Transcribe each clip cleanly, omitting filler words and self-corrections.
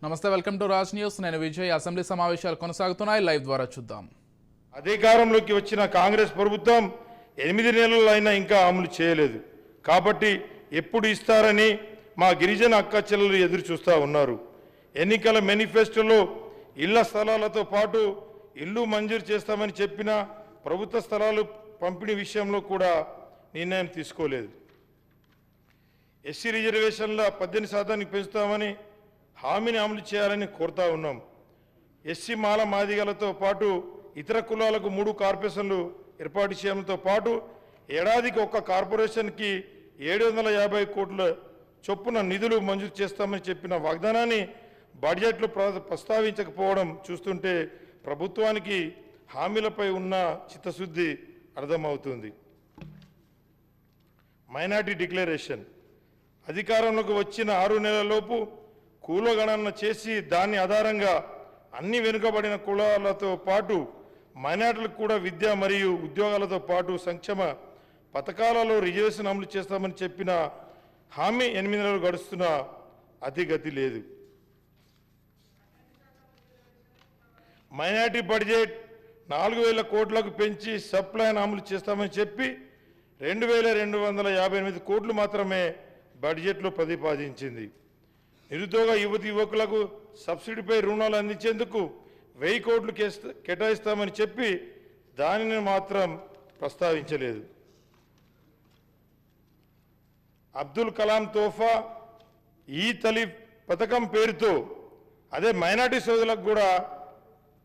నమస్తే, welcome to Raj news. నేను Vijay. Assembly సమావేశాలు కొనసాగుతున్నాయి, లైవ్ ద్వారా చూద్దాం. అధికారంలోకి వచ్చిన కాంగ్రెస్ ప్రభుత్వం 8 నెలలు అయినా ఇంకా అమలు చేయలేదు. కాబట్టి ఎప్పుడు ఇస్తారని మా గిరిజన అక్క చెల్లెలు ఎదురు చూస్తూ ఉన్నారు. ఎన్నికల మేనిఫెస్టోలో ఇళ్ల స్థలాలతో పాటు ఇల్లు మంజూరు చేస్తామని చెప్పిన ప్రభుత్వ స్థలాలు పంపిణీ విషయంలో కూడా నిర్ణయం తీసుకోలేదు. ఎస్సీ రిజర్వేషన్ల 18% పెంచుతామని హామీని అమలు చేయాలని కోరుతా ఉన్నాం. ఎస్సీ మాల మాదిగలతో పాటు ఇతర కులాలకు 3 కార్పొరేషన్లు ఏర్పాటు చేయడంతో పాటు ఏడాదికి ఒక్క కార్పొరేషన్కి 750 కోట్ల చొప్పున నిధులు మంజూరు చేస్తామని చెప్పిన వాగ్దానాన్ని బడ్జెట్లో ప్రస్తావించకపోవడం చూస్తుంటే ప్రభుత్వానికి హామీలపై ఉన్న చిత్తశుద్ధి అర్థమవుతుంది. మైనార్టీ డిక్లరేషన్ అధికారంలోకి వచ్చిన 6 నెలలలోపు కులగణన చేసి దాని ఆధారంగా అన్ని వెనుకబడిన కులాలతో పాటు మైనార్టీలకు కూడా విద్య మరియు ఉద్యోగాలతో పాటు సంక్షేమ పథకాలలో రిజర్వేషన్ అమలు చేస్తామని చెప్పిన హామీ 8 నెలలు గడుస్తున్న అతిగతి లేదు. మైనార్టీ బడ్జెట్ 4000 కోట్లకు పెంచి సప్లైన్ అమలు చేస్తామని చెప్పి 2258 కోట్లు మాత్రమే బడ్జెట్లో ప్రతిపాదించింది. నిరుద్యోగ యువకులకు సబ్సిడీపై రుణాలు అందించేందుకు 1000 కోట్లు కేటాయిస్తామని చెప్పి దానిని మాత్రం ప్రస్తావించలేదు. అబ్దుల్ కలాం తోఫా ఈ తలి పథకం పేరుతో అదే మైనార్టీ సోదరులకు కూడా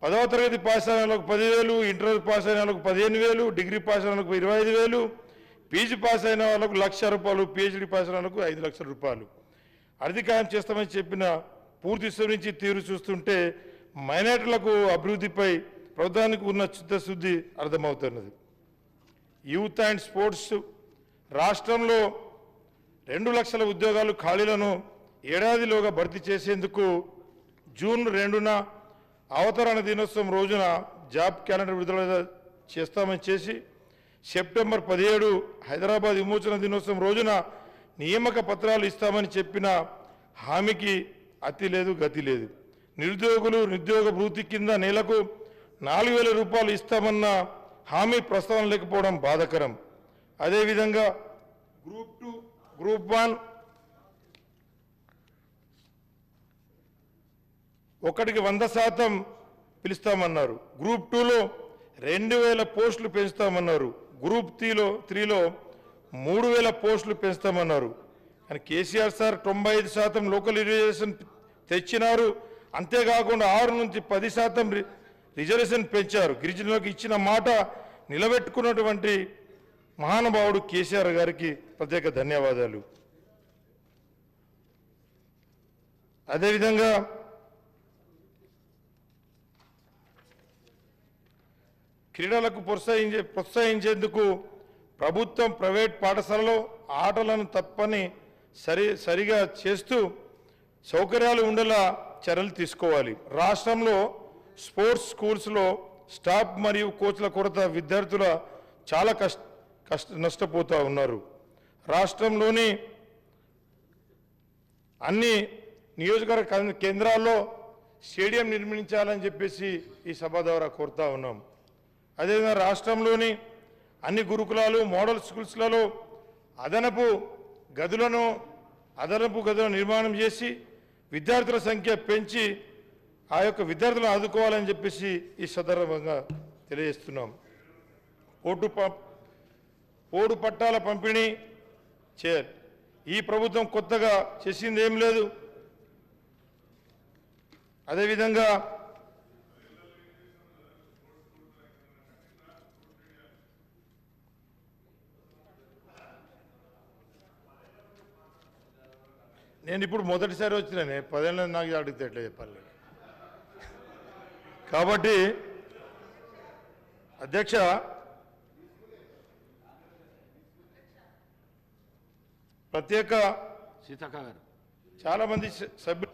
10వ తరగతి పాస్ అయిన వాళ్ళకు 10,000, ఇంటర్ పాస్ అయిన వాళ్ళకు 15,000, డిగ్రీ పాస్ అయిన వాళ్ళకు 25,000, పీజీ పాస్ అయిన వాళ్ళకు 1,00,000 రూపాయలు, పిహెచ్డీ పాస్ అయిన వాళ్ళకు 5 లక్షల రూపాయలు అధికారం చేస్తామని చెప్పిన పూర్తి నుంచి తీరు చూస్తుంటే మైనార్టీలకు అభివృద్ధిపై ప్రభుత్వానికి ఉన్న చిత్తశుద్ధి అర్థమవుతున్నది. యూత్ అండ్ స్పోర్ట్స్ రాష్ట్రంలో 2 లక్షల ఉద్యోగాలు ఖాళీలను ఏడాదిలోగా భర్తీ చేసేందుకు జూన్ 2న అవతరణ దినోత్సవం రోజున జాబ్ క్యాలెండర్ విడుదల చేస్తామని చేసి సెప్టెంబర్ 17 హైదరాబాద్ విమోచన దినోత్సవం రోజున నియామక పత్రాలు ఇస్తామని చెప్పిన హామీకి అతి లేదు, గతి లేదు. నిరుద్యోగులు నిరుద్యోగ భృతి కింద నెలకు 4,000 రూపాయలు ఇస్తామన్న హామీ ప్రస్తావన లేకపోవడం బాధాకరం. అదేవిధంగా గ్రూప్ 2, గ్రూప్ 1 ఒకటికి 100% పిలుస్తామన్నారు. గ్రూప్ 2లో 2,000 పోస్టులు పెంచుతామన్నారు. గ్రూప్ 3లో 3,000 పోస్టులు పెంచుతామన్నారు. కానీ కేసీఆర్ సార్ 95% లోకల్ రిజర్వేషన్ తెచ్చినారు. అంతేకాకుండా 6 నుంచి 10% రిజర్వేషన్ పెంచారు. గిరిజనులకు ఇచ్చిన మాట నిలబెట్టుకున్నటువంటి మహానుభావుడు కేసీఆర్ గారికి ప్రత్యేక ధన్యవాదాలు. అదేవిధంగా క్రీడలకు ప్రోత్సహించేందుకు ప్రభుత్వం ప్రైవేట్ పాఠశాలలో ఆటలను తప్పని సరిగా చేస్తూ సౌకర్యాలు ఉండేలా చర్యలు తీసుకోవాలి. రాష్ట్రంలో స్పోర్ట్స్ స్కూల్స్లో స్టాఫ్ మరియు కోచ్ల కొరత విద్యార్థుల చాలా నష్టపోతూ ఉన్నారు. రాష్ట్రంలోని అన్ని నియోజకవర్గ కేంద్రాల్లో స్టేడియం నిర్మించాలని చెప్పేసి ఈ సభ ద్వారా కోరుతా ఉన్నాం. అదేవిధంగా రాష్ట్రంలోని అన్ని గురుకులాలు మోడల్ స్కూల్స్లలో అదనపు గదులను నిర్మాణం చేసి విద్యార్థుల సంఖ్య పెంచి ఆ యొక్క విద్యార్థులను ఆదుకోవాలని చెప్పేసి ఈ సందర్భంగా తెలియజేస్తున్నాం. పోడు పట్టాల పంపిణీ చేయాలి. ఈ ప్రభుత్వం కొత్తగా చేసింది ఏం లేదు. అదేవిధంగా నేను ఇప్పుడు మొదటిసారి వచ్చినానే 10 ఏళ్ళ నాకు అడిగితే ఎట్లా చెప్పాలి. కాబట్టి అధ్యక్ష, ప్రత్యేక సీతక్క గారు చాలా మంది సభ్యులు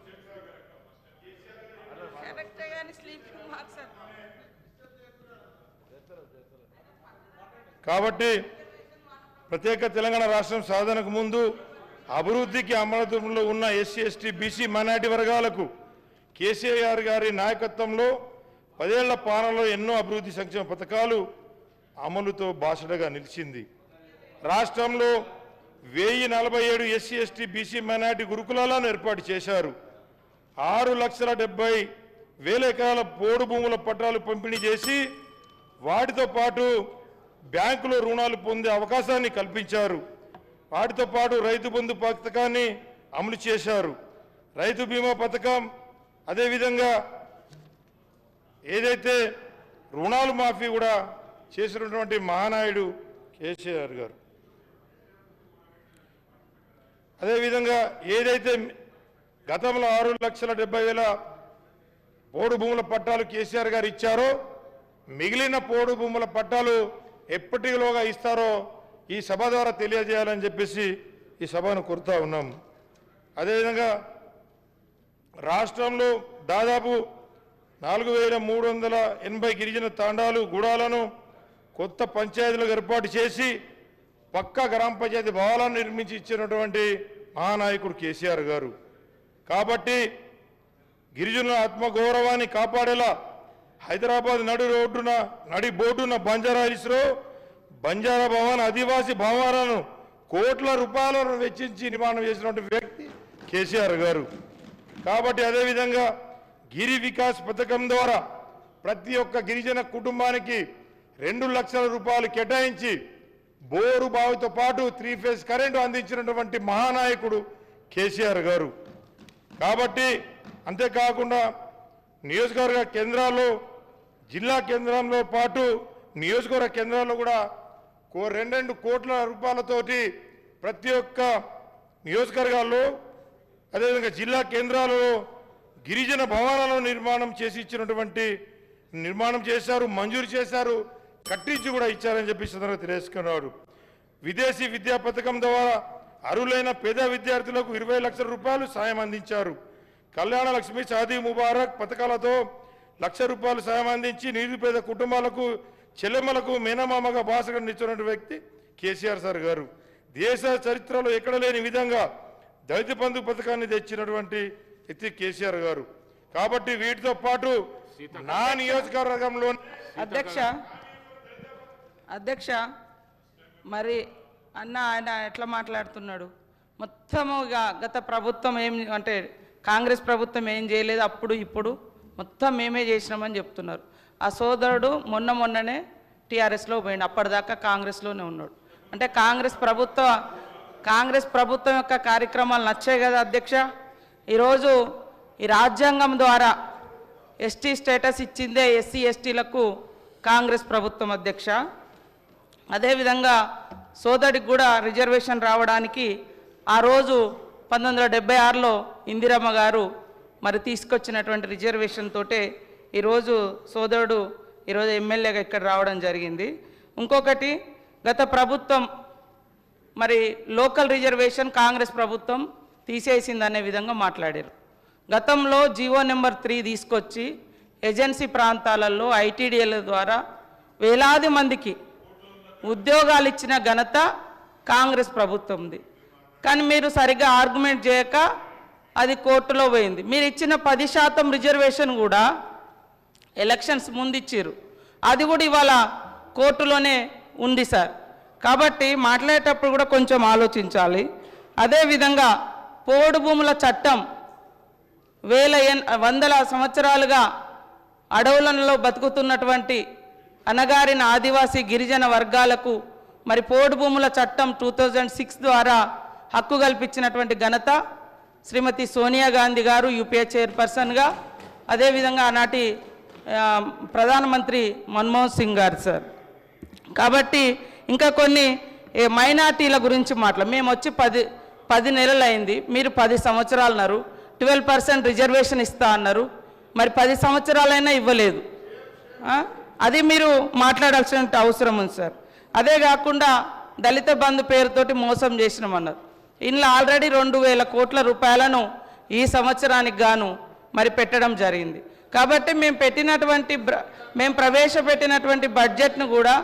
కాబట్టి ప్రత్యేక తెలంగాణ రాష్ట్రం సాధనకు ముందు అభివృద్ధికి అమలులో ఉన్న ఎస్సీ ఎస్టీ బీసీ మైనార్టీ వర్గాలకు కేసీఆర్ గారి నాయకత్వంలో 10 ఏళ్ల పాలనలో ఎన్నో అభివృద్ధి సంక్షేమ పథకాలు అమలుతో బాసటగా నిలిచింది. రాష్ట్రంలో 1047 ఎస్సీ ఎస్టీ బీసీ మైనార్టీ గురుకులాలను ఏర్పాటు చేశారు. 6,70,000 ఎకరాల పోడు భూముల పట్టాలు పంపిణీ చేసి వాటితో పాటు బ్యాంకులో రుణాలు పొందే అవకాశాన్ని కల్పించారు. వాటితో పాటు రైతు బంధు పథకాన్ని అమలు చేశారు. రైతు బీమా పథకం, అదేవిధంగా ఏదైతే రుణాలు మాఫీ కూడా చేసినటువంటి మహానాయుడు కేసీఆర్ గారు. అదేవిధంగా ఏదైతే గతంలో 6,70,000 పోడు భూముల పట్టాలు కేసీఆర్ గారు ఇచ్చారో, మిగిలిన పోడు భూముల పట్టాలు ఎప్పటిలోగా ఇస్తారో ఈ సభ ద్వారా తెలియజేయాలని చెప్పేసి ఈ సభను కోరుతా ఉన్నాం. అదేవిధంగా రాష్ట్రంలో దాదాపు 4,380 గిరిజన తాండాలు గూడాలను కొత్త పంచాయతీలకు ఏర్పాటు చేసి పక్కా గ్రామ పంచాయతీ భవనాలను నిర్మించి ఇచ్చినటువంటి మహానాయకుడు కేసీఆర్ గారు. కాబట్టి గిరిజనుల ఆత్మగౌరవాన్ని కాపాడేలా హైదరాబాద్ నడి బోర్డున బంజారా హిల్స్లో బంజారా భవన్ ఆదివాసీ భవనాలను కోట్ల రూపాయలను వెచ్చించి నిర్మాణం చేసినటువంటి వ్యక్తి కేసీఆర్ గారు. కాబట్టి అదేవిధంగా గిరి వికాస్ పథకం ద్వారా ప్రతి ఒక్క గిరిజన కుటుంబానికి 2 లక్షల రూపాయలు కేటాయించి బోరు బావితో పాటు 3 ఫేజ్ కరెంటు అందించినటువంటి మహానాయకుడు కేసీఆర్ గారు. కాబట్టి అంతేకాకుండా నియోజకవర్గ కేంద్రాల్లో, జిల్లా కేంద్రంలో పాటు నియోజకవర్గ కేంద్రాల్లో కూడా 2 కోట్ల రూపాయలతోటి ప్రతి ఒక్క నియోజకవర్గాల్లో అదేవిధంగా జిల్లా కేంద్రాలలో గిరిజన భవనాలను నిర్మాణం చేశారు, మంజూరు చేశారు, కట్టించి కూడా ఇచ్చారని చెప్పి సందర్భంగా తెలియజేసుకున్నారు. విదేశీ విద్యా పథకం ద్వారా అర్హులైన పేద విద్యార్థులకు 20 లక్షల రూపాయలు సాయం అందించారు. కళ్యాణ లక్ష్మి, షాదీ ముబారక్ పథకాలతో 1 లక్ష రూపాయలు సాయం అందించి నిరుపేద కుటుంబాలకు, చెల్లెమ్మలకు మేనమామగా బాసగా నిలిచినటువంటి వ్యక్తి కేసీఆర్ సార్ గారు. దేశ చరిత్రలో ఎక్కడ లేని విధంగా దళిత బంధు పథకాన్ని తెచ్చినటువంటి వ్యక్తి కేసీఆర్ గారు. కాబట్టి వీటితో పాటు నా నియోజకవర్గంలో అధ్యక్ష మరి ఆయన ఎట్లా మాట్లాడుతున్నాడు? మొత్తముగా గత ప్రభుత్వం అంటే కాంగ్రెస్ ప్రభుత్వం ఏం చేయలేదు, అప్పుడు ఇప్పుడు మొత్తం మేమే చేసినామని చెప్తున్నారు. ఆ సోదరుడు మొన్ననే టీఆర్ఎస్లో పోయిండు, అప్పటిదాకా కాంగ్రెస్లోనే ఉన్నాడు. అంటే కాంగ్రెస్ ప్రభుత్వం యొక్క కార్యక్రమాలు నచ్చాయి కదా అధ్యక్ష. ఈరోజు ఈ రాజ్యాంగం ద్వారా ఎస్టీ స్టేటస్ ఇచ్చిందే ఎస్సీ ఎస్టీలకు కాంగ్రెస్ ప్రభుత్వం అధ్యక్ష. అదేవిధంగా సోదరుడికి కూడా రిజర్వేషన్ రావడానికి ఆ రోజు 1976లో ఇందిరమ్మ గారు మరి తీసుకొచ్చినటువంటి రిజర్వేషన్ తోటే ఈరోజు సోదరుడు ఈరోజు ఎమ్మెల్యేగా ఇక్కడ రావడం జరిగింది. ఇంకొకటి, గత ప్రభుత్వం మరి లోకల్ రిజర్వేషన్ కాంగ్రెస్ ప్రభుత్వం తీసేసిందనే విధంగా మాట్లాడారు. గతంలో జీవో నెంబర్ 3 తీసుకొచ్చి ఏజెన్సీ ప్రాంతాలలో ఐటీడీఎల్ ద్వారా వేలాది మందికి ఉద్యోగాలు ఇచ్చిన ఘనత కాంగ్రెస్ ప్రభుత్వంది. కానీ మీరు సరిగ్గా ఆర్గ్యుమెంట్ చేయక అది కోర్టులో పోయింది. మీరు ఇచ్చిన 10% రిజర్వేషన్ కూడా ఎలక్షన్స్ ముందు ఇచ్చారు, అది కూడా ఇవాళ కోర్టులోనే ఉంది సార్. కాబట్టి మాట్లాడేటప్పుడు కూడా కొంచెం ఆలోచించాలి. అదేవిధంగా పోడు భూముల చట్టం వందల సంవత్సరాలుగా అడవులలో బతుకుతున్నటువంటి అనగారిన ఆదివాసీ గిరిజన వర్గాలకు మరి పోడు భూముల చట్టం 2006 ద్వారా హక్కు కల్పించినటువంటి ఘనత శ్రీమతి సోనియా గాంధీ గారు యూపీఏ చైర్పర్సన్గా, అదేవిధంగా ఆనాటి ప్రధానమంత్రి మన్మోహన్ సింగ్ గారు సార్. కాబట్టి ఇంకా కొన్ని మైనార్టీల గురించి మేము వచ్చి 10 నెలలు అయింది, మీరు 10 సంవత్సరాలు అన్నారు. 12% రిజర్వేషన్ ఇస్తా అన్నారు, మరి 10 సంవత్సరాలైనా ఇవ్వలేదు. అది మీరు మాట్లాడాల్సిన అవసరం ఉంది సార్. అదే కాకుండా దళిత బంధు పేరుతోటి మోసం చేసినామన్నారు. ఇందులో ఆల్రెడీ 2,000 కోట్ల రూపాయలను ఈ సంవత్సరానికి గాను మరి పెట్టడం జరిగింది. కాబట్టి మేము ప్రవేశపెట్టినటువంటి బడ్జెట్ను కూడా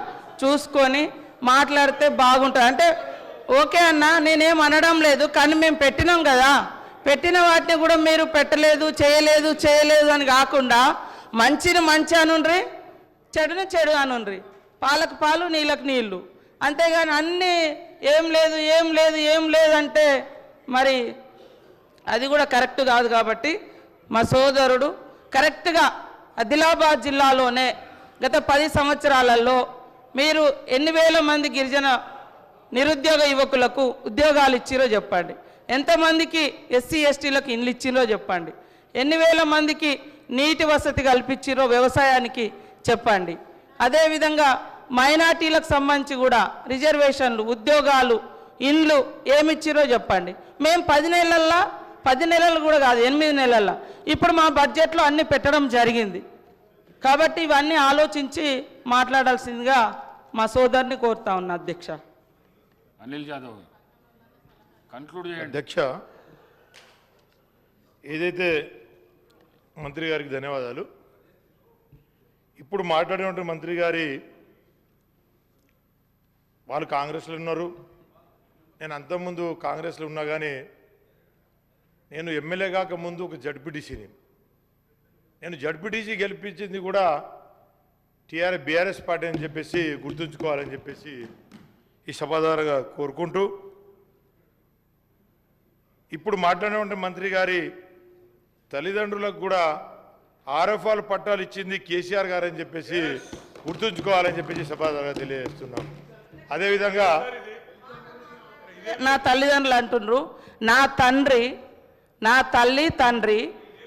చూసుకొని మాట్లాడితే బాగుంటుంది. అంటే ఓకే అన్న, నేనేం అనడం లేదు, కానీ మేము పెట్టినాం కదా, పెట్టిన వాటిని కూడా మీరు పెట్టలేదు, చేయలేదు అని కాకుండా మంచిని మంచి అనుండ్రి, చెడుని చెడు అనుండ్రి, పాలకు పాలు నీళ్ళకు నీళ్ళు. అంతేగాని అన్నీ ఏం లేదు అంటే మరి అది కూడా కరెక్ట్ కాదు. కాబట్టి మా సోదరుడు కరెక్ట్గా ఆదిలాబాద్ జిల్లాలోనే గత 10 సంవత్సరాలలో మీరు ఎన్ని వేల మంది గిరిజన నిరుద్యోగ యువకులకు ఉద్యోగాలు ఇచ్చిరో చెప్పండి. ఎంతమందికి ఎస్సీ ఎస్టీలకు ఇండ్లు ఇచ్చిరో చెప్పండి. ఎన్ని వేల మందికి నీటి వసతి కల్పించిరో వ్యవసాయానికి చెప్పండి. అదేవిధంగా మైనార్టీలకు సంబంధించి కూడా రిజర్వేషన్లు, ఉద్యోగాలు, ఇండ్లు ఏమిచ్చిరో చెప్పండి. మేము 10 నెలలు కూడా కాదు, 8 నెలల్లో ఇప్పుడు మా బడ్జెట్లో అన్నీ పెట్టడం జరిగింది. కాబట్టి ఇవన్నీ ఆలోచించి మాట్లాడాల్సిందిగా మా సోదరుని కోరుతా ఉన్నా అధ్యక్ష. అనిల్ జాదవ్ కన్క్లూడ్ చేయండి. అధ్యక్ష, ఏదైతే మంత్రి గారికి ధన్యవాదాలు. ఇప్పుడు మాట్లాడినటువంటి మంత్రి గారి వాళ్ళు కాంగ్రెస్లో ఉన్నారు, నేను అంతకుముందు కాంగ్రెస్లో ఉన్నా కానీ నేను ఎమ్మెల్యే కాకముందు ఒక జడ్పీటీసీని. నేను జడ్పీటీసీ గెలిపించింది కూడా బీఆర్ఎస్ పార్టీ అని చెప్పేసి గుర్తుంచుకోవాలని చెప్పేసి ఈ సభ ద్వారా కోరుకుంటూ, ఇప్పుడు మాట్లాడినటువంటి మంత్రి గారి తల్లిదండ్రులకు కూడా ఆర్ఎఫ్ఆర్ పట్టాలు ఇచ్చింది కేసీఆర్ గారు అని చెప్పేసి గుర్తుంచుకోవాలని చెప్పేసి సభ ద్వారా తెలియజేస్తున్నాం. అదేవిధంగా నా తల్లిదండ్రులు అంటుండ్రు, నా తల్లి తండ్రి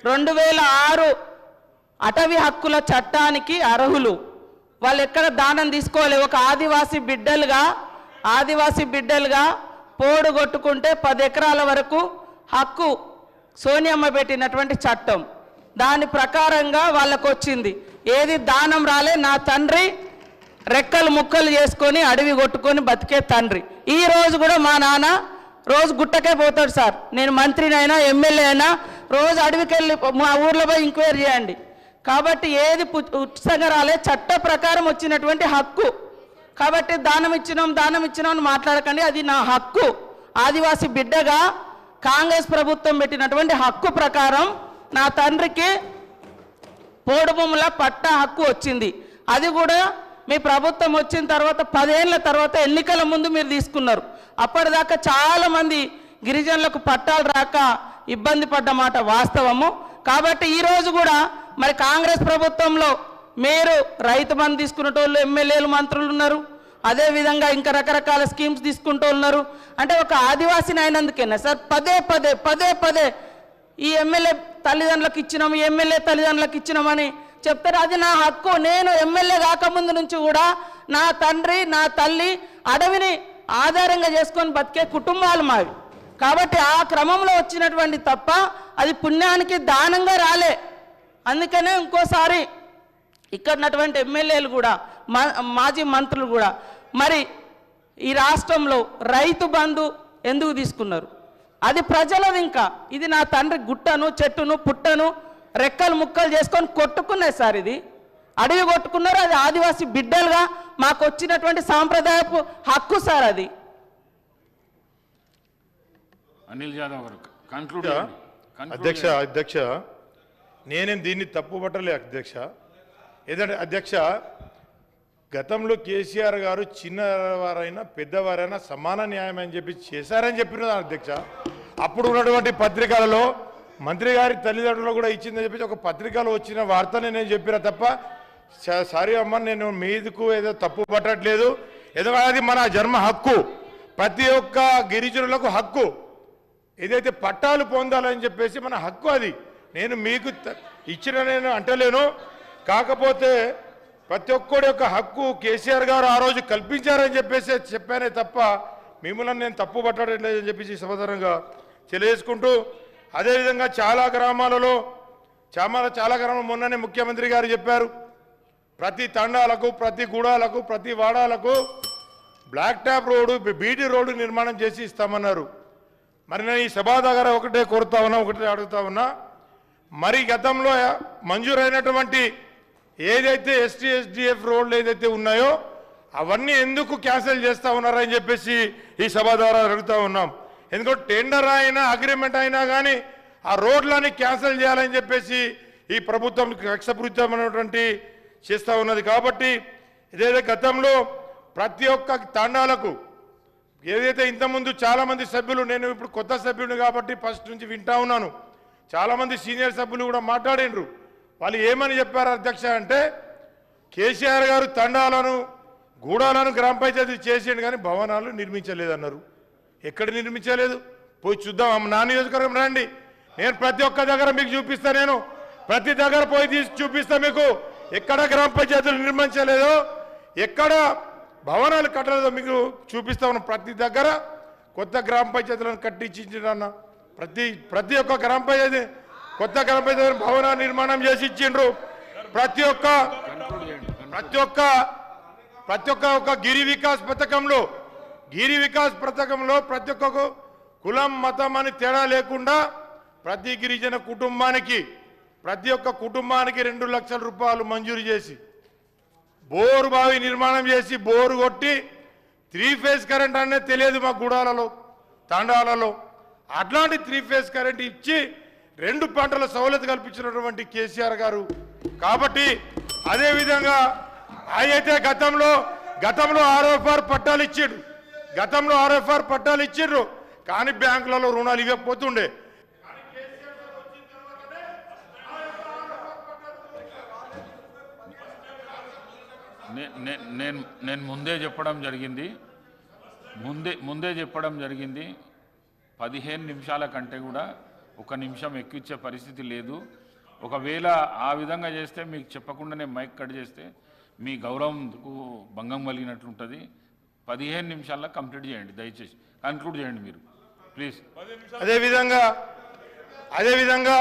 2006 అటవీ హక్కుల చట్టానికి అర్హులు. వాళ్ళు ఎక్కడ దానం తీసుకోవాలి. ఒక ఆదివాసీ బిడ్డలుగా పోడు కొట్టుకుంటే 10 ఎకరాల వరకు హక్కు సోనియమ్మ పెట్టినటువంటి చట్టం, దాని ప్రకారంగా వాళ్ళకు వచ్చింది. ఏది దానం రాలే. నా తండ్రి రెక్కలు ముక్కలు చేసుకొని అడవి కొట్టుకొని బతికే తండ్రి. ఈ రోజు కూడా మా నాన్న రోజు గుట్టకే పోతాడు సార్. నేను మంత్రినైనా ఎమ్మెల్యే అయినా రోజు అడవికి వెళ్ళి మా ఊర్లో పోయి ఎంక్వైరీ చేయండి. కాబట్టి ఏది ఉత్సంగా రాలే, చట్ట ప్రకారం వచ్చినటువంటి హక్కు. కాబట్టి దానం ఇచ్చినాం అని మాట్లాడకండి. అది నా హక్కు. ఆదివాసీ బిడ్డగా కాంగ్రెస్ ప్రభుత్వం పెట్టినటువంటి హక్కు ప్రకారం నా తండ్రికి పోడు భూముల పట్టా హక్కు వచ్చింది. అది కూడా మీ ప్రభుత్వం వచ్చిన తర్వాత 10 ఏళ్ల తర్వాత ఎన్నికల ముందు మీరు తీసుకున్నారు. అప్పటిదాకా చాలామంది గిరిజనులకు పట్టాలు రాక ఇబ్బంది పడ్డ మాట వాస్తవము. కాబట్టి ఈరోజు కూడా మరి కాంగ్రెస్ ప్రభుత్వంలో మీరు రైతు బంధు తీసుకునేటోళ్ళు ఎమ్మెల్యేలు, మంత్రులు ఉన్నారు. అదేవిధంగా ఇంకా రకరకాల స్కీమ్స్ తీసుకుంటూ ఉన్నారు. అంటే ఒక ఆదివాసిని అయినందుకేనా సార్ పదే ఈ ఎమ్మెల్యే తల్లిదండ్రులకు ఇచ్చినామని చెప్తారు. అది నా హక్కు. నేను ఎమ్మెల్యే కాకముందు నుంచి కూడా నా తండ్రి, నా తల్లి అడవిని ఆధారంగా చేసుకొని బతికే కుటుంబాలు మావి. కాబట్టి ఆ క్రమంలో వచ్చినటువంటి తప్ప అది పుణ్యానికి దానంగా రాలే. అందుకనే ఇంకోసారి ఇక్కడ ఉన్నటువంటి ఎమ్మెల్యేలు కూడా మాజీ మంత్రులు కూడా మరి ఈ రాష్ట్రంలో రైతు బంధు ఎందుకు తీసుకున్నారు? అది ప్రజలది. ఇంకా ఇది నా తండ్రి గుట్టను, చెట్టును, పుట్టను రెక్కలు ముక్కలు చేసుకొని కొట్టుకున్నాయి సార్. ఇది అడవి కొట్టుకున్నారు. అది ఆదివాసీ బిడ్డలుగా మాకు వచ్చినటువంటి సాంప్రదాయపు హక్కు సార్. అది అనిల్ జాదవ్ గారు కన్క్లూడ్ అధ్యక్ష నేనేం దీన్ని తప్పు పట్టలే అధ్యక్ష. ఏదంటే అధ్యక్ష, గతంలో కేసీఆర్ గారు చిన్నవారైనా పెద్దవారైనా సమాన న్యాయం అని చెప్పి చేశారని చెప్పిన అధ్యక్ష. అప్పుడు ఉన్నటువంటి పత్రికలలో మంత్రి గారి తల్లిదండ్రులు కూడా ఇచ్చిందని చెప్పి ఒక పత్రికలో వచ్చిన వార్తని నేను చెప్పినా తప్ప సారీ అమ్మ, నేను మీదకు ఏదో తప్పు పట్టట్లేదు. ఎందుకంటే అది మన జన్మ హక్కు, ప్రతి ఒక్క గిరిజనులకు హక్కు. ఏదైతే పట్టాలు పొందాలని చెప్పేసి మన హక్కు, అది నేను మీకు నేను అంటలేను. కాకపోతే ప్రతి ఒక్కడి యొక్క హక్కు కేసీఆర్ గారు ఆ రోజు కల్పించారని చెప్పేసి చెప్పానే తప్ప మిమ్మల్ని నేను తప్పు పట్టట్లేదని చెప్పేసి సమాధానంగా తెలియజేసుకుంటూ, అదేవిధంగా చాలా గ్రామాలలో చాలా గ్రామాలు మొన్ననే ముఖ్యమంత్రి గారు చెప్పారు, ప్రతి తండాలకు, ప్రతి గూడాలకు, ప్రతి వాడాలకు black top road, BT road నిర్మాణం చేసి ఇస్తామన్నారు. మరి నేను ఈ సభా దగ్గర ఒకటే కోరుతా ఉన్నా, ఒకటే అడుగుతా ఉన్నా, మరి గతంలో మంజూరైనటువంటి ఏదైతే ఎస్టీఎస్డిఎఫ్ రోడ్లు ఏదైతే ఉన్నాయో అవన్నీ ఎందుకు క్యాన్సిల్ చేస్తూ ఉన్నారని చెప్పేసి ఈ సభ ద్వారా అడుగుతూ ఉన్నాం. ఎందుకంటే టెండర్ అయినా అగ్రిమెంట్ అయినా కానీ ఆ రోడ్లని క్యాన్సిల్ చేయాలని చెప్పేసి ఈ ప్రభుత్వం కక్షపూరితమైనటువంటి చేస్తూ ఉన్నది. కాబట్టి ఇదేదో గతంలో ప్రతి ఒక్క తాండాలకు ఏదైతే ఇంతకుముందు చాలామంది సభ్యులు, నేను ఇప్పుడు కొత్త సభ్యుడిని కాబట్టి ఫస్ట్ నుంచి వింటా ఉన్నాను, చాలామంది సీనియర్ సభ్యులు కూడా మాట్లాడినరు. వాళ్ళు ఏమని చెప్పారు అధ్యక్ష అంటే, కేసీఆర్ గారు తండాలను గూడాలను గ్రామ పంచాయతీ చేసేయండి కానీ భవనాలు నిర్మించలేదన్నారు. ఎక్కడ నిర్మించలేదు పోయి చూద్దాం, నా నియోజకవర్గం రండి, నేను ప్రతి ఒక్క దగ్గర మీకు చూపిస్తా, నేను ప్రతి దగ్గర పోయి తీసి చూపిస్తా మీకు. ఎక్కడ గ్రామ పంచాయతీలు నిర్మించలేదో, ఎక్కడ భవనాలు కట్టలేదో మీకు చూపిస్తా ఉన్నాం. ప్రతి దగ్గర కొత్త గ్రామ పంచాయతీలను కట్టించిండ్రన్న, ప్రతి ఒక్క గ్రామ పంచాయతీ కొత్త గ్రామ పంచాయతీ భవన నిర్మాణం చేసి ఇచ్చిండ్రు. ప్రతి ఒక్క గిరి వికాస్ పథకంలో ప్రతి ఒక్క కులం మతం అని తేడా లేకుండా ప్రతి గిరిజన కుటుంబానికి ప్రతి ఒక్క కుటుంబానికి 2 లక్షల రూపాయలు మంజూరు చేసి బోరు బావి నిర్మాణం చేసి బోరు కొట్టి 3 ఫేజ్ కరెంట్ అనేది తెలియదు మా గుడాలలో తాండాలలో, అట్లాంటి 3 ఫేజ్ కరెంట్ ఇచ్చి 2 పంటల సౌలత కల్పించినటువంటి కేసీఆర్ గారు. కాబట్టి అదేవిధంగా అయితే గతంలో ఆర్ఎఫ్ఆర్ పట్టాలు ఇచ్చిండ్రు కానీ బ్యాంకులలో రుణాలు ఇవ్వకపోతుండే. నేను ముందే చెప్పడం జరిగింది 15 నిమిషాల కంటే కూడా 1 నిమిషం ఎక్కిచ్చే పరిస్థితి లేదు. ఒకవేళ ఆ విధంగా చేస్తే మీకు చెప్పకుండానే మైక్ కట్ చేస్తే మీ గౌరవంకు భంగం కలిగినట్లుంటుంది. 15 నిమిషాల్లో కంప్లీట్ చేయండి, దయచేసి కన్క్లూడ్ చేయండి మీరు ప్లీజ్. అదేవిధంగా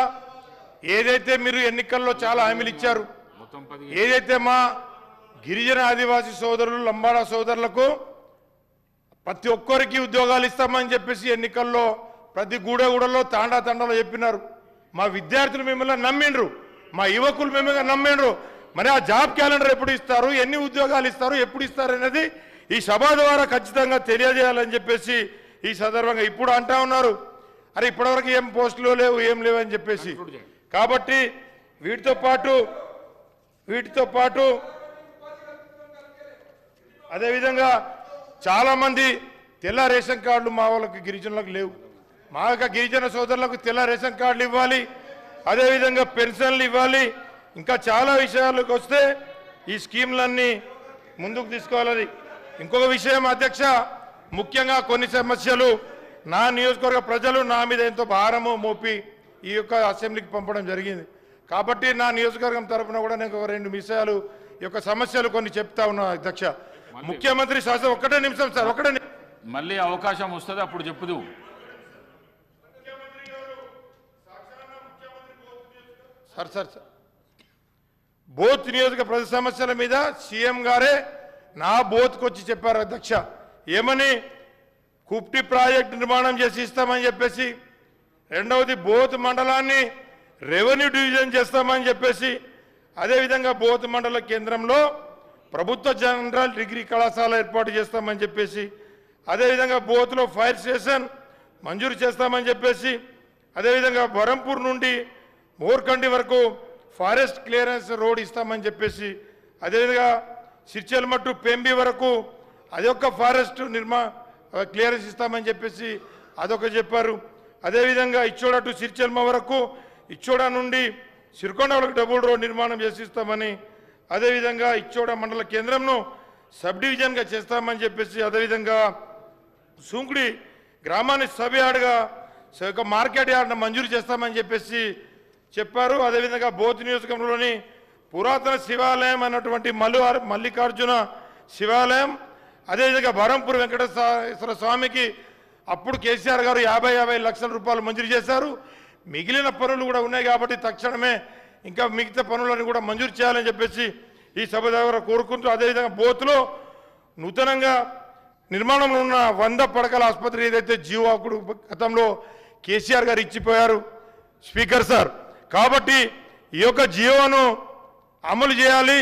ఏదైతే మీరు ఎన్నికల్లో చాలా హామీలు ఇచ్చారు, ఏదైతే మా గిరిజన ఆదివాసీ సోదరులు లంబాడా సోదరులకు ప్రతి ఒక్కరికి ఉద్యోగాలు ఇస్తామని చెప్పేసి ఎన్నికల్లో ప్రతి గూడలో తండాలో చెప్పినారు. మా విద్యార్థులు మిమ్మల్ని నమ్మిండ్రు, మా యువకులు మిమ్మల్ని నమ్మిండ్రు. మరి ఆ జాబ్ క్యాలెండర్ ఎప్పుడు ఇస్తారు, ఎన్ని ఉద్యోగాలు ఇస్తారు, ఎప్పుడు ఇస్తారు అనేది ఈ సభ ద్వారా ఖచ్చితంగా తెలియజేయాలని చెప్పేసి ఈ సందర్భంగా ఇప్పుడు అంటా ఉన్నారు. అరే ఇప్పటివరకు ఏం పోస్టులు లేవు ఏం లేవు అని చెప్పేసి. కాబట్టి వీటితో పాటు అదేవిధంగా చాలామంది తెల్ల రేషన్ కార్డులు మా వాళ్ళకి గిరిజనులకు లేవు. మా యొక్క గిరిజన సోదరులకు తెల్ల రేషన్ కార్డులు ఇవ్వాలి, అదేవిధంగా పెన్షన్లు ఇవ్వాలి. ఇంకా చాలా విషయాలకు వస్తే ఈ స్కీమ్లన్నీ ముందుకు తీసుకోవాలని. ఇంకొక విషయం అధ్యక్ష, ముఖ్యంగా కొన్ని సమస్యలు నా నియోజకవర్గ ప్రజలు నా మీద ఎంతో భారము మోపి ఈ యొక్క అసెంబ్లీకి పంపడం జరిగింది. కాబట్టి నా నియోజకవర్గం తరఫున కూడా నేను 2 విషయాలు ఈ యొక్క సమస్యలు కొన్ని చెప్తా ఉన్నా అధ్యక్ష. ముఖ్యమంత్రి శాసనం 1 నిమిషం సార్, మళ్ళీ అవకాశం వస్తుంది అప్పుడు చెప్పుదు. సార్ బోత్ నియోజక ప్రజల సమస్యల మీద సీఎం గారే నా బోత్కు వచ్చి చెప్పారు అధ్యక్ష. ఏమని, కుప్టి ప్రాజెక్టు నిర్మాణం చేసి ఇస్తామని చెప్పేసి, రెండవది బోత్ మండలాన్ని రెవెన్యూ డివిజన్ చేస్తామని చెప్పేసి, అదేవిధంగా బోత్ మండల కేంద్రంలో ప్రభుత్వ జనరల్ డిగ్రీ కళాశాల ఏర్పాటు చేస్తామని చెప్పేసి, అదేవిధంగా బోత్లో ఫైర్ స్టేషన్ మంజూరు చేస్తామని చెప్పేసి, అదేవిధంగా బరంపూర్ నుండి మోర్కండి వరకు ఫారెస్ట్ క్లియరెన్స్ రోడ్ ఇస్తామని చెప్పేసి, అదేవిధంగా సిర్చెల్మట్టు పెంబి వరకు అదొక ఫారెస్ట్ క్లియరెన్స్ ఇస్తామని చెప్పేసి అదొక చెప్పారు. అదేవిధంగా ఇచ్చోడ టు సిర్చెల్మ వరకు, ఇచ్చోడ నుండి సిరికొండ వరకు డబుల్ రోడ్ నిర్మాణం చేసి ఇస్తామని, అదేవిధంగా ఇచ్చోడ మండల కేంద్రంను సబ్ డివిజన్గా చేస్తామని చెప్పేసి, అదేవిధంగా సుంకుడి గ్రామాన్ని సబ్ యార్డ్గా ఒక మార్కెట్ యార్డ్ను మంజూరు చేస్తామని చెప్పేసి చెప్పారు. అదేవిధంగా బోత్ నియోజకవర్గంలోని పురాతన శివాలయం అన్నటువంటి మల్లికార్జున శివాలయం, అదేవిధంగా బరంపూర్ వెంకటేశ్వర స్వామికి అప్పుడు కేసీఆర్ గారు 50 లక్షల రూపాయలు మంజూరు చేశారు. మిగిలిన పనులు కూడా ఉన్నాయి కాబట్టి తక్షణమే ఇంకా మిగతా పనులను కూడా మంజూరు చేయాలని చెప్పేసి ఈ సభ ద్వారా కోరుకుంటూ, అదేవిధంగా బోత్లో నూతనంగా నిర్మాణంలో ఉన్న 100 పడకల ఆసుపత్రి ఏదైతే జీవాకుడు గతంలో కేసీఆర్ గారు ఇచ్చిపోయారు స్పీకర్ సార్. కాబట్టి ఈ యొక్క జియోను అమలు చేయాలి.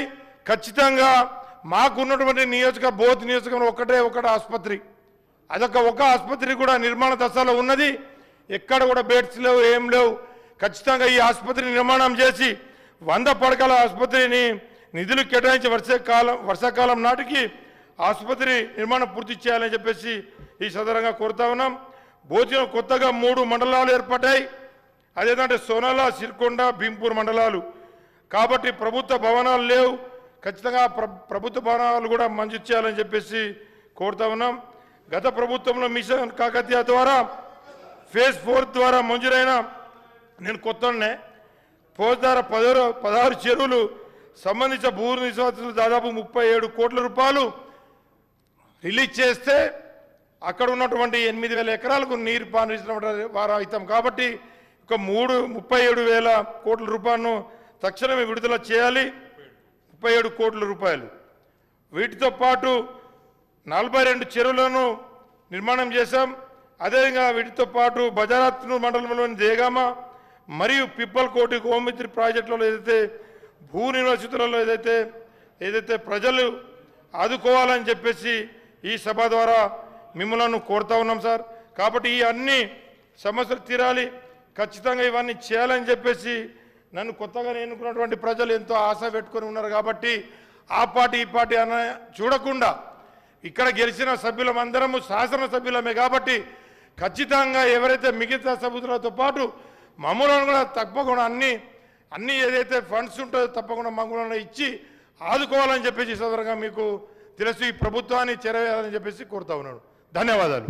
ఖచ్చితంగా మాకున్నటువంటి బోత్ నియోజకవర్గంలో ఒకటే ఆసుపత్రి, అదొక ఆసుపత్రి కూడా నిర్మాణ దశలో ఉన్నది. ఎక్కడ కూడా బెడ్స్ లేవు, ఏం లేవు. ఖచ్చితంగా ఈ ఆసుపత్రి నిర్మాణం చేసి 100 పడకల ఆసుపత్రిని నిధులు కేటాయించి వర్షాకాలం నాటికి ఆసుపత్రి నిర్మాణం పూర్తి చేయాలని చెప్పేసి ఈ సందర్భంగా కోరుతా ఉన్నాం. భోజనం కొత్తగా 3 మండలాలు ఏర్పడ్డాయి. అదేంటంటే సోనాల, సిరికొండ, భీంపూర్ మండలాలు. కాబట్టి ప్రభుత్వ భవనాలు లేవు. ఖచ్చితంగా ప్రభుత్వ భవనాలు కూడా మంజూరు చేయాలని చెప్పేసి కోరుతా ఉన్నాం. గత ప్రభుత్వంలో మిషన్ కాకతీయ ద్వారా ఫేజ్ 4 ద్వారా మంజూరైన, నేను కొత్తనే ఫోజ్ ద్వారా 16 చెరువులు సంబంధించిన భూ నివాసులు దాదాపు 37 కోట్ల రూపాయలు రిలీజ్ చేస్తే అక్కడ ఉన్నటువంటి 8,000 ఎకరాలకు నీరు పారించిన వారు అవుతాం. కాబట్టి ఒక 37,000 కోట్ల రూపాయలను తక్షణమే విడుదల చేయాలి. 37 కోట్ల రూపాయలు. వీటితో పాటు 42 చెరువులను నిర్మాణం చేశాం. అదేవిధంగా వీటితో పాటు బజారత్నూర్ మండలంలోని దేగామ మరియు పిప్పల్కోటి గోమిత్రి ప్రాజెక్టులలో ఏదైతే భూ నిర్వాసితులలో ఏదైతే ప్రజలు ఆదుకోవాలని చెప్పేసి ఈ సభ ద్వారా మిమ్మల్ని కోరుతా ఉన్నాం సార్. కాబట్టి ఈ అన్ని సమస్యలు తీరాలి, ఖచ్చితంగా ఇవన్నీ చేయాలని చెప్పేసి నన్ను కొత్తగా ఎన్నుకున్నటువంటి ప్రజలు ఎంతో ఆశ పెట్టుకొని ఉన్నారు. కాబట్టి ఆ పార్టీ ఈ పార్టీ అన్న చూడకుండా ఇక్కడ గెలిచిన సభ్యులమందరము శాసనసభ్యులమే. కాబట్టి ఖచ్చితంగా ఎవరైతే మిగతా సభ్యులతో పాటు మమ్మల్ని కూడా తప్పకుండా అన్ని ఏదైతే ఫండ్స్ ఉంటుందో తప్పకుండా మమ్మల్ని ఇచ్చి ఆదుకోవాలని చెప్పేసి సదరంగా మీకు తెలుసు. ఈ ప్రభుత్వాన్ని చేరవేయాలని చెప్పేసి కోరుతా ఉన్నాను. ధన్యవాదాలు.